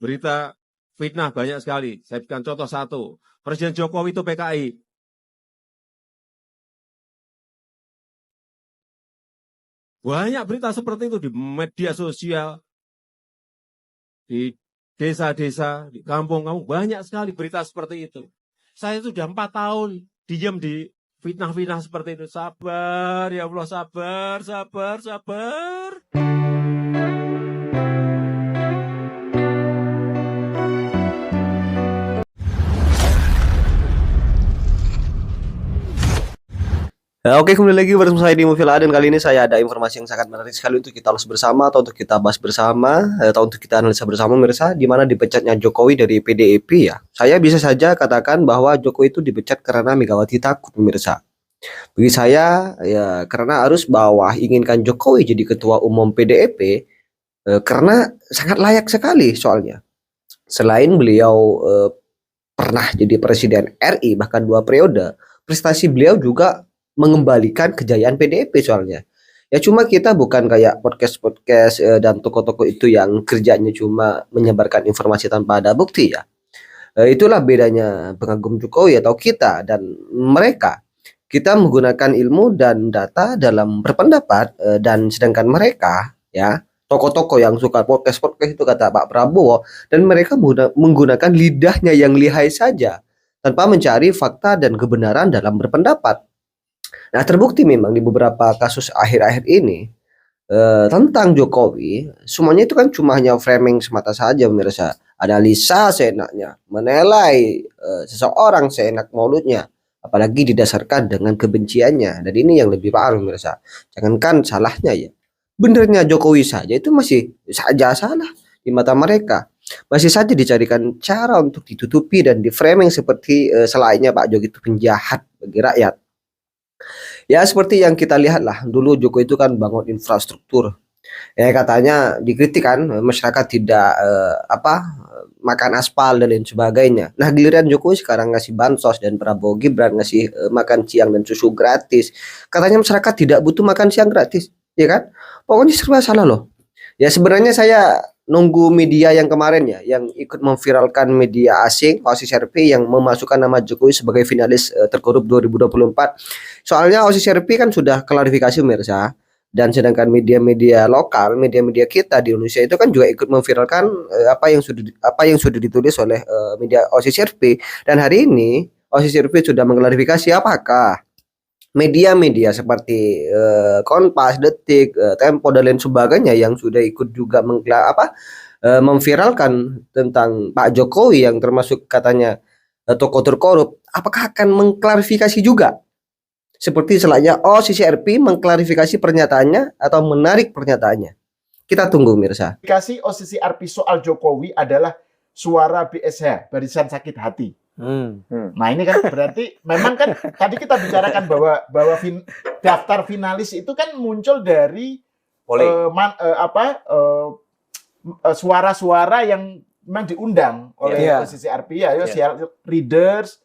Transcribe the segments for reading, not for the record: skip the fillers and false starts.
berita fitnah banyak sekali. Saya berikan contoh satu. Presiden Jokowi itu PKI. Banyak berita seperti itu di media sosial, di desa-desa, di kampung-kampung. Banyak sekali berita seperti itu. Saya sudah 4 tahun diam di fitnah-fitnah seperti itu. Sabar, ya Allah, sabar, sabar, sabar. Nah, oke, kembali lagi bersama saya di Movila, dan kali ini saya ada informasi yang sangat menarik sekali untuk kita ulas bersama atau untuk kita bahas bersama atau untuk kita analisa bersama, pemirsa, di mana dipecatnya Jokowi dari PDIP ya. Saya bisa saja katakan bahwa Jokowi itu dipecat karena Megawati takut, pemirsa. Bagi saya ya, karena arus bawah inginkan Jokowi jadi ketua umum PDIP karena sangat layak sekali soalnya. Selain beliau pernah jadi presiden RI bahkan 2 periode, prestasi beliau juga mengembalikan kejayaan PDIP soalnya. Ya cuma kita bukan kayak podcast-podcast dan toko-toko itu yang kerjanya cuma menyebarkan informasi tanpa ada bukti ya. Itulah bedanya pengagum Jokowi atau kita dan mereka. Kita menggunakan ilmu dan data dalam berpendapat, dan sedangkan mereka ya toko-toko yang suka podcast-podcast itu kata Pak Prabowo, dan mereka menggunakan lidahnya yang lihai saja tanpa mencari fakta dan kebenaran dalam berpendapat. Nah, terbukti memang di beberapa kasus akhir-akhir ini tentang Jokowi, semuanya itu kan cuma hanya framing semata saja, pemirsa. Analisa seenaknya, menilai seseorang seenak mulutnya, apalagi didasarkan dengan kebenciannya. Dan ini yang lebih parah, pemirsa. Jangankan salahnya ya, benernya Jokowi saja itu masih saja salah di mata mereka. Masih saja dicarikan cara untuk ditutupi dan di framing seperti selainnya Pak Jokowi itu penjahat bagi rakyat. Ya seperti yang kita lihat lah, dulu Jokowi itu kan bangun infrastruktur. Ya katanya dikritik kan masyarakat tidak makan aspal dan lain sebagainya. Nah giliran Jokowi sekarang ngasih bansos dan Prabowo Gibran ngasih makan siang dan susu gratis. Katanya masyarakat tidak butuh makan siang gratis, ya kan? Pokoknya serba salah loh. Ya sebenarnya saya nunggu media yang kemarin ya, yang ikut memviralkan media asing, OSIS RP yang memasukkan nama Jokowi sebagai finalis terkorup 2024. Soalnya OSIS RP kan sudah klarifikasi, pemirsa. Dan sedangkan media-media lokal, media-media kita di Indonesia itu kan juga ikut memviralkan apa yang sudah ditulis oleh media OSIS RP. Dan hari ini OSIS RP sudah mengklarifikasi apakah media-media seperti Kompas, Detik, Tempo dan lain sebagainya yang sudah ikut juga memviralkan tentang Pak Jokowi yang termasuk katanya tokoh terkorup, apakah akan mengklarifikasi juga seperti selainnya CCRP mengklarifikasi pernyataannya atau menarik pernyataannya? Kita tunggu, mirsa. Klarifikasi OCCRP soal Jokowi adalah suara BSH, Barisan Sakit Hati. Nah ini kan berarti memang kan tadi kita bicarakan bahwa daftar finalis itu kan muncul dari suara-suara yang memang diundang oleh CCRP ya, readers,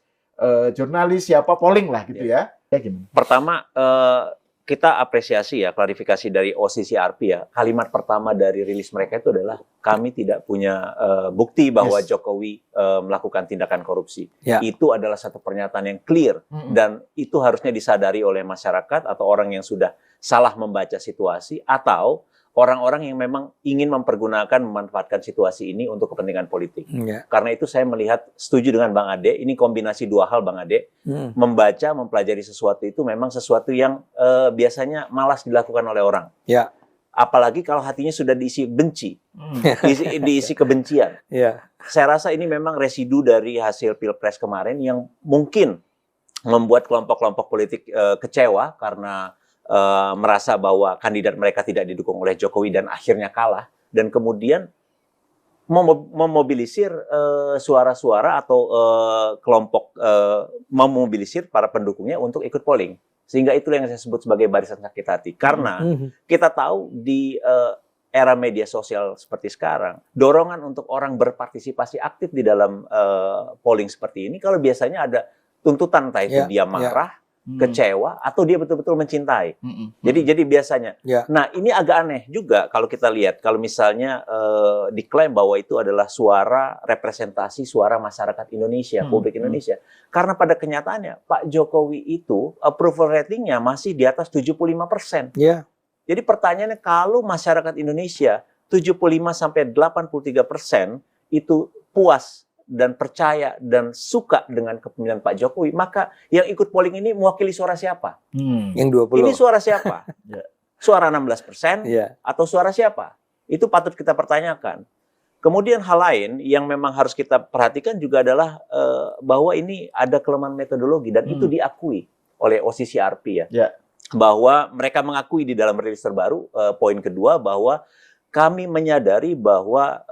jurnalis siapa polling lah gitu ya. Pertama kita apresiasi ya klarifikasi dari OCCRP ya. Kalimat pertama dari rilis mereka itu adalah kami tidak punya bukti bahwa Jokowi melakukan tindakan korupsi. Itu adalah satu pernyataan yang clear dan itu harusnya disadari oleh masyarakat atau orang yang sudah salah membaca situasi atau orang-orang yang memang ingin memanfaatkan situasi ini untuk kepentingan politik. Karena itu saya melihat, setuju dengan Bang Ade, ini kombinasi dua hal Bang Ade. Membaca, mempelajari sesuatu itu memang sesuatu yang biasanya malas dilakukan oleh orang. Apalagi kalau hatinya sudah diisi benci, diisi kebencian. Saya rasa ini memang residu dari hasil Pilpres kemarin yang mungkin membuat kelompok-kelompok politik kecewa karena merasa bahwa kandidat mereka tidak didukung oleh Jokowi dan akhirnya kalah, dan kemudian memobilisir suara-suara atau kelompok memobilisir para pendukungnya untuk ikut polling, sehingga itulah yang saya sebut sebagai barisan sakit hati. Karena kita tahu di era media sosial seperti sekarang, dorongan untuk orang berpartisipasi aktif di dalam polling seperti ini, kalau biasanya ada tuntutan, entah itu dia marah, kecewa, atau dia betul-betul mencintai. Jadi biasanya. Nah, ini agak aneh juga kalau kita lihat, kalau misalnya diklaim bahwa itu adalah suara representasi suara masyarakat Indonesia, publik Indonesia. Karena pada kenyataannya Pak Jokowi itu approval ratingnya masih di atas 75%. Jadi pertanyaannya, kalau masyarakat Indonesia 75-83% itu puas dan percaya dan suka dengan kepemimpinan Pak Jokowi, maka yang ikut polling ini mewakili suara siapa? Yang 20. Ini suara siapa? Suara 16% atau suara siapa? Itu patut kita pertanyakan. Kemudian hal lain yang memang harus kita perhatikan juga adalah bahwa ini ada kelemahan metodologi, dan itu diakui oleh OCCRP bahwa mereka mengakui di dalam rilis terbaru, poin kedua, bahwa kami menyadari bahwa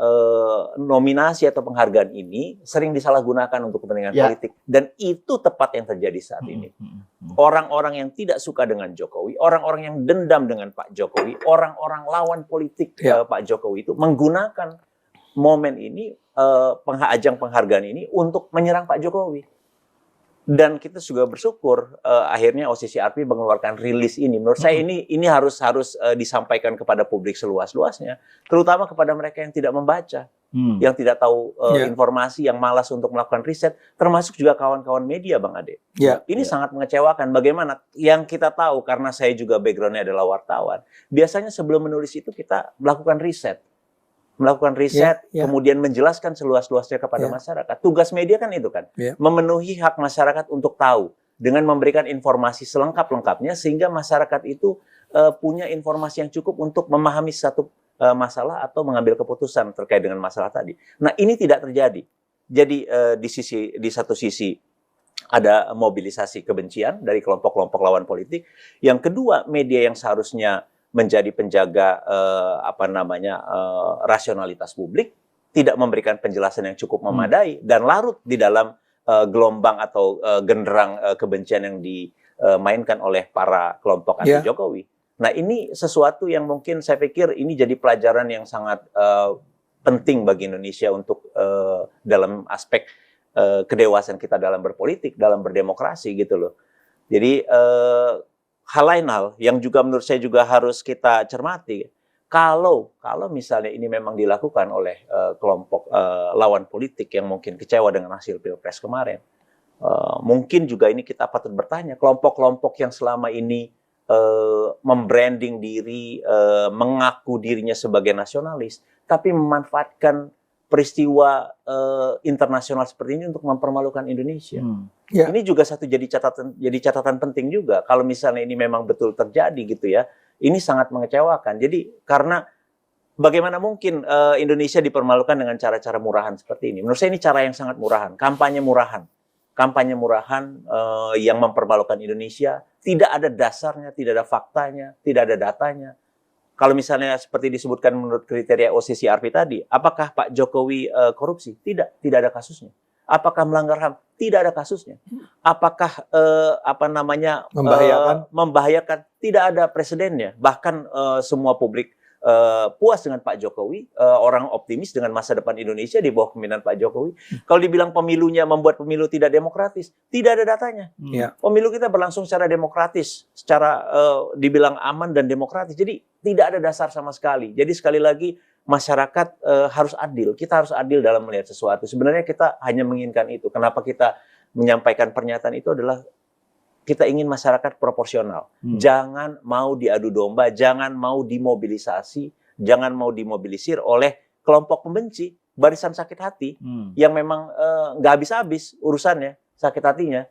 nominasi atau penghargaan ini sering disalahgunakan untuk kepentingan politik. Dan itu tepat yang terjadi saat ini. Orang-orang yang tidak suka dengan Jokowi, orang-orang yang dendam dengan Pak Jokowi, orang-orang lawan politik Pak Jokowi itu menggunakan momen ini, ajang penghargaan ini untuk menyerang Pak Jokowi. Dan kita juga bersyukur akhirnya OCCRP mengeluarkan rilis ini. Menurut saya ini harus disampaikan kepada publik seluas-luasnya, terutama kepada mereka yang tidak membaca, yang tidak tahu informasi, yang malas untuk melakukan riset, termasuk juga kawan-kawan media, Bang Ade. Ini sangat mengecewakan. Bagaimana yang kita tahu, karena saya juga background-nya adalah wartawan, biasanya sebelum menulis itu kita melakukan riset, kemudian menjelaskan seluas-luasnya kepada masyarakat. Tugas media kan itu kan, memenuhi hak masyarakat untuk tahu dengan memberikan informasi selengkap-lengkapnya, sehingga masyarakat itu punya informasi yang cukup untuk memahami satu masalah atau mengambil keputusan terkait dengan masalah tadi. Nah, ini tidak terjadi. Jadi di satu sisi ada mobilisasi kebencian dari kelompok-kelompok lawan politik. Yang kedua, media yang seharusnya menjadi penjaga rasionalitas publik tidak memberikan penjelasan yang cukup memadai dan larut di dalam gelombang atau genderang kebencian yang dimainkan oleh para kelompok anti Jokowi. Nah, ini sesuatu yang mungkin saya pikir ini jadi pelajaran yang sangat penting bagi Indonesia untuk dalam aspek kedewasaan kita dalam berpolitik, dalam berdemokrasi gitu loh. Jadi hal yang juga menurut saya juga harus kita cermati, kalau misalnya ini memang dilakukan oleh kelompok lawan politik yang mungkin kecewa dengan hasil Pilpres kemarin, mungkin juga ini kita patut bertanya, kelompok-kelompok yang selama ini membranding diri, mengaku dirinya sebagai nasionalis, tapi memanfaatkan peristiwa internasional seperti ini untuk mempermalukan Indonesia. Ini juga jadi catatan penting juga. Kalau misalnya ini memang betul terjadi gitu ya, ini sangat mengecewakan. Jadi karena bagaimana mungkin Indonesia dipermalukan dengan cara-cara murahan seperti ini? Menurut saya ini cara yang sangat murahan, kampanye murahan yang mempermalukan Indonesia. Tidak ada dasarnya, tidak ada faktanya, tidak ada datanya. Kalau misalnya seperti disebutkan menurut kriteria OCCRP tadi, apakah Pak Jokowi korupsi? Tidak ada kasusnya. Apakah melanggar HAM? Tidak ada kasusnya. Apakah membahayakan? Tidak ada presidennya. Bahkan semua publik puas dengan Pak Jokowi, orang optimis dengan masa depan Indonesia di bawah kepemimpinan Pak Jokowi. Kalau dibilang pemilunya membuat pemilu tidak demokratis, tidak ada datanya. Pemilu kita berlangsung secara demokratis, secara dibilang aman dan demokratis. Jadi tidak ada dasar sama sekali. Jadi sekali lagi masyarakat harus adil. Kita harus adil dalam melihat sesuatu. Sebenarnya kita hanya menginginkan itu. Kenapa kita menyampaikan pernyataan itu adalah kita ingin masyarakat proporsional. Jangan mau diadu domba, jangan mau dimobilisasi, jangan mau dimobilisir oleh kelompok pembenci, barisan sakit hati, yang memang nggak habis-habis urusannya, sakit hatinya.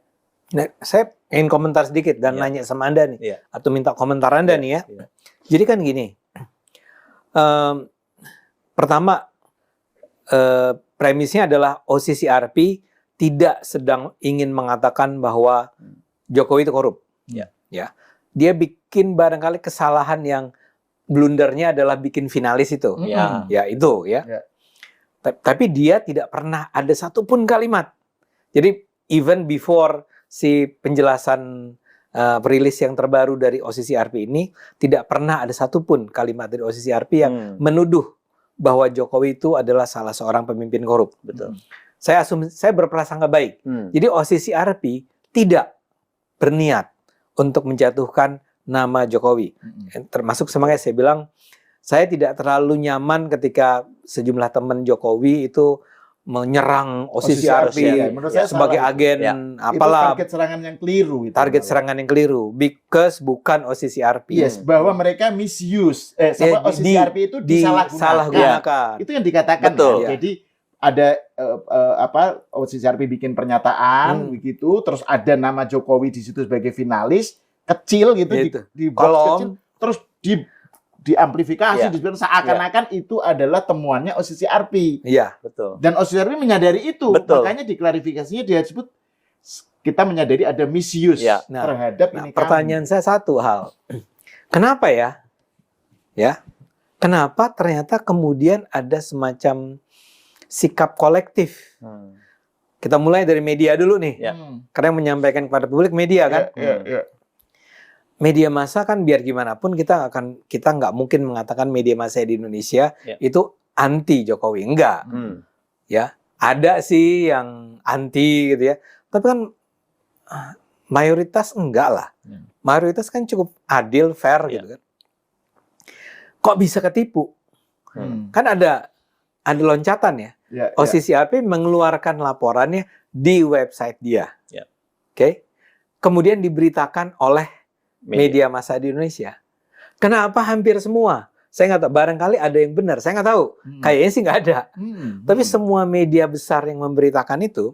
Nah, saya ingin komentar sedikit dan nanya sama Anda nih, atau minta komentar Anda nih ya. Jadi kan gini, pertama, premisnya adalah OCCRP tidak sedang ingin mengatakan bahwa Jokowi itu korup. Ya. Dia bikin barangkali kesalahan yang blundernya adalah bikin finalis itu. Ya itu ya. Tapi dia tidak pernah ada satupun kalimat. Jadi even before si penjelasan rilis yang terbaru dari OCCRP ini, tidak pernah ada satupun kalimat dari OCCRP yang menuduh bahwa Jokowi itu adalah salah seorang pemimpin korup. Betul. Saya berprasangka baik. Jadi OCCRP tidak berniat untuk menjatuhkan nama Jokowi. Termasuk semangat saya bilang, saya tidak terlalu nyaman ketika sejumlah teman Jokowi itu menyerang OSIS RP Menurut saya sebagai salah agen apalah. Itu target serangan yang keliru. Target serangan yang keliru, because bukan OSIS RP. Yes, bahwa mereka misuse, OSIS RP itu disalahgunakan. Itu yang dikatakan. Betul. Jadi ada OSIS RP bikin pernyataan begitu, terus ada nama Jokowi di situ sebagai finalis, kecil gitu, di box kecil, terus diamplifikasi, disebut seakan-akan itu adalah temuannya OSIS RP. Iya, betul. Dan OSIS RP menyadari itu, makanya di klarifikasinya dia sebut kita menyadari ada misuse terhadap ini. Pertanyaan saya satu hal, kenapa ya? Kenapa ternyata kemudian ada semacam sikap kolektif? Kita mulai dari media dulu nih, karena yang menyampaikan kepada publik media kan. Media massa kan biar gimana pun kita nggak mungkin mengatakan media massa di Indonesia itu anti Jokowi, enggak. Ya, ada sih yang anti gitu ya. Tapi kan mayoritas enggak lah. Mayoritas kan cukup adil, fair gitu kan. Kok bisa ketipu? Kan ada loncatan ya. OSIS RP mengeluarkan laporannya di website dia. Oke. Kemudian diberitakan oleh media massa di Indonesia. Kenapa hampir semua? Saya nggak tahu. Barangkali ada yang benar. Saya nggak tahu. Kayaknya sih nggak ada. Tapi semua media besar yang memberitakan itu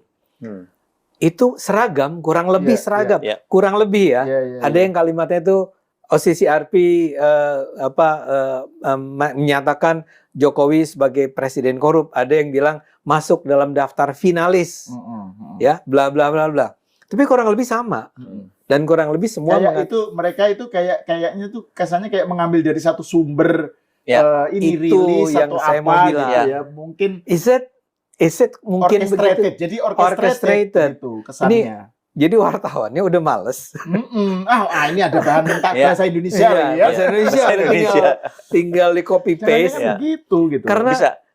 seragam, kurang lebih seragam, kurang lebih ya. Ada yang kalimatnya itu OSIS RP menyatakan Jokowi sebagai presiden korup. Ada yang bilang masuk dalam daftar finalis, ya, bla bla bla bla. Tapi kurang lebih sama. Dan kurang lebih semua mereka itu kayaknya tuh kesannya kayak mengambil dari satu sumber ini itu rilis yang atau saya apa mau bilang. gitu ya. Mungkin Is it mungkin orchestrated. begitu? Jadi orchestrated gitu kesannya. Jadi wartawannya udah males. Ini ada bahan mentah bahasa Indonesia Bahasa Indonesia. Tinggal di copy paste begitu gitu.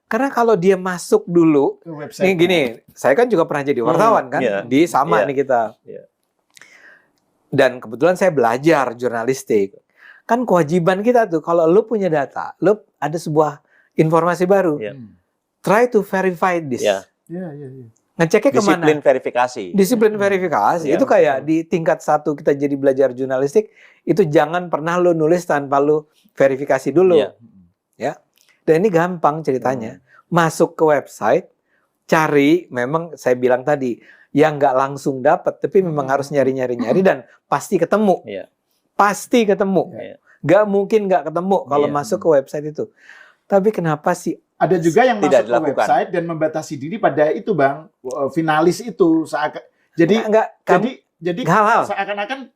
Karena kalau dia masuk dulu, nih gini, saya kan juga pernah jadi wartawan kan, di sama nih kita. Dan kebetulan saya belajar jurnalistik. Kan kewajiban kita tuh, kalau lu punya data, lu ada sebuah informasi baru, try to verify this. Ngeceknya kemana? Disiplin verifikasi. Disiplin verifikasi. Itu kayak di tingkat 1 kita jadi belajar jurnalistik, itu jangan pernah lu nulis tanpa lu verifikasi dulu. Ya. Dan ini gampang ceritanya. Masuk ke website, cari, memang saya bilang tadi, yang nggak langsung dapat, tapi memang harus nyari dan pasti ketemu. Pasti ketemu. Nggak mungkin nggak ketemu kalau masuk ke website itu. Tapi kenapa sih? Ada juga yang masuk ke website dan membatasi diri pada itu, Bang, finalis itu. Jadi seakan-akan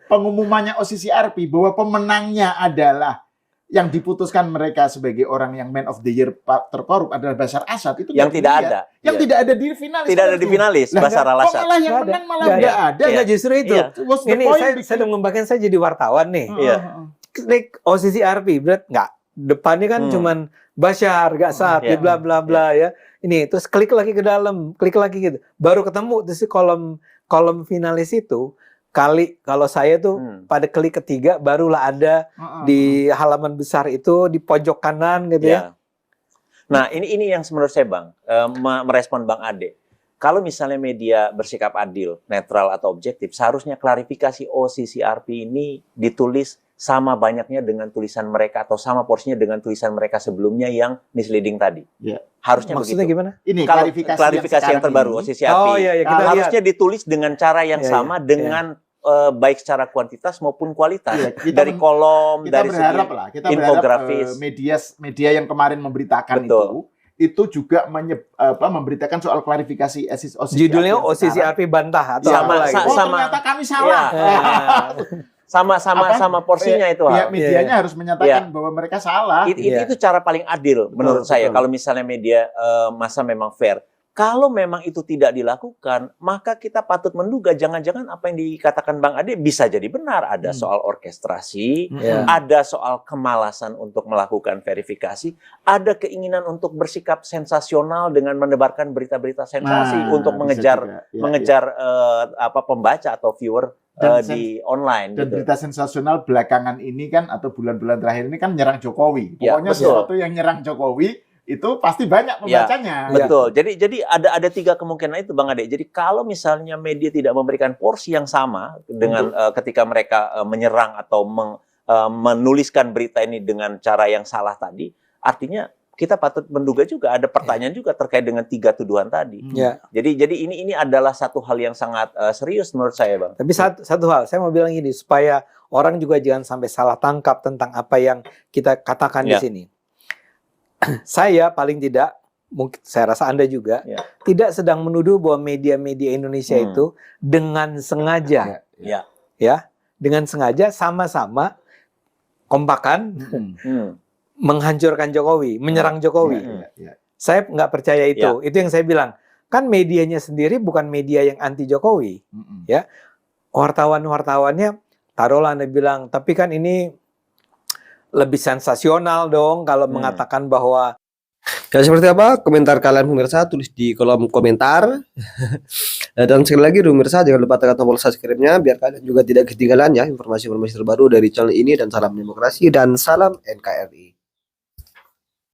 pengumumannya OSIS RP bahwa pemenangnya adalah yang diputuskan mereka sebagai orang yang man of the year terkorup adalah Bashar Assad, itu yang tidak ada. Yang tidak ada di finalis. Tidak ada di finalis Bashar al-Assad. Malah yang menang malah nggak ada. Enggak, justru itu. Ini saya mengembangkan, saya jadi wartawan nih. Klik OSIS RP, berat nggak? Depannya kan cuman Bashar, nggak Assad, bla bla bla ya. Ini terus klik lagi ke dalam, klik lagi gitu. Baru ketemu terus kolom finalis itu. Kalau saya tuh pada klik ketiga barulah ada di halaman besar itu di pojok kanan gitu ya. Nah ini yang menurut saya Bang, merespon Bang Ade. Kalau misalnya media bersikap adil, netral atau objektif, seharusnya klarifikasi OSIS RP ini ditulis sama banyaknya dengan tulisan mereka atau sama porsinya dengan tulisan mereka sebelumnya yang misleading tadi. Harusnya maksudnya begitu. Gimana? Ini kalau klarifikasi yang terbaru OSIS RP harusnya ditulis dengan cara yang sama dengan baik secara kuantitas maupun kualitas dari kolom, dari segi infografis. Media yang kemarin memberitakan itu juga memberitakan soal klarifikasi OSIS. Judulnya OSIS RP bantah atau ternyata kami salah. Sama porsinya itu. Medianya harus menyatakan bahwa mereka salah. Itu cara paling adil menurut saya. Kalau misalnya media massa memang fair. Kalau memang itu tidak dilakukan, maka kita patut menduga jangan-jangan apa yang dikatakan Bang Ade bisa jadi benar. Ada soal orkestrasi, ada soal kemalasan untuk melakukan verifikasi, ada keinginan untuk bersikap sensasional dengan menebarkan berita-berita sensasi untuk mengejar pembaca atau viewer Dan di online. Dan gitu. berita sensasional belakangan ini kan atau bulan-bulan terakhir ini kan nyerang Jokowi. Ya, Pokoknya betul. sesuatu yang nyerang Jokowi itu pasti banyak pembacanya. Betul. Jadi ada 3 kemungkinan itu Bang Ade. Jadi kalau misalnya media tidak memberikan porsi yang sama dengan ketika mereka menyerang atau menuliskan berita ini dengan cara yang salah tadi, artinya kita patut menduga juga ada pertanyaan juga terkait dengan 3 tuduhan tadi. Ya. Jadi ini adalah satu hal yang sangat serius menurut saya, Bang. Tapi satu hal, saya mau bilang gini supaya orang juga jangan sampai salah tangkap tentang apa yang kita katakan di sini. Saya paling tidak, mungkin saya rasa Anda juga tidak sedang menuduh bahwa media-media Indonesia itu dengan sengaja, dengan sengaja sama-sama kompakan menghancurkan Jokowi, menyerang Jokowi. Saya nggak percaya itu. Itu yang saya bilang. Kan medianya sendiri bukan media yang anti Jokowi. Ya, wartawan-wartawannya, taruhlah Anda bilang, tapi kan ini lebih sensasional dong kalau mengatakan bahwa. Ya, seperti apa komentar kalian pemirsa, tulis di kolom komentar. Dan sekali lagi pemirsa, jangan lupa tekan tombol subscribe-nya biar kalian juga tidak ketinggalan ya informasi-informasi terbaru dari channel ini. Dan salam demokrasi dan salam NKRI.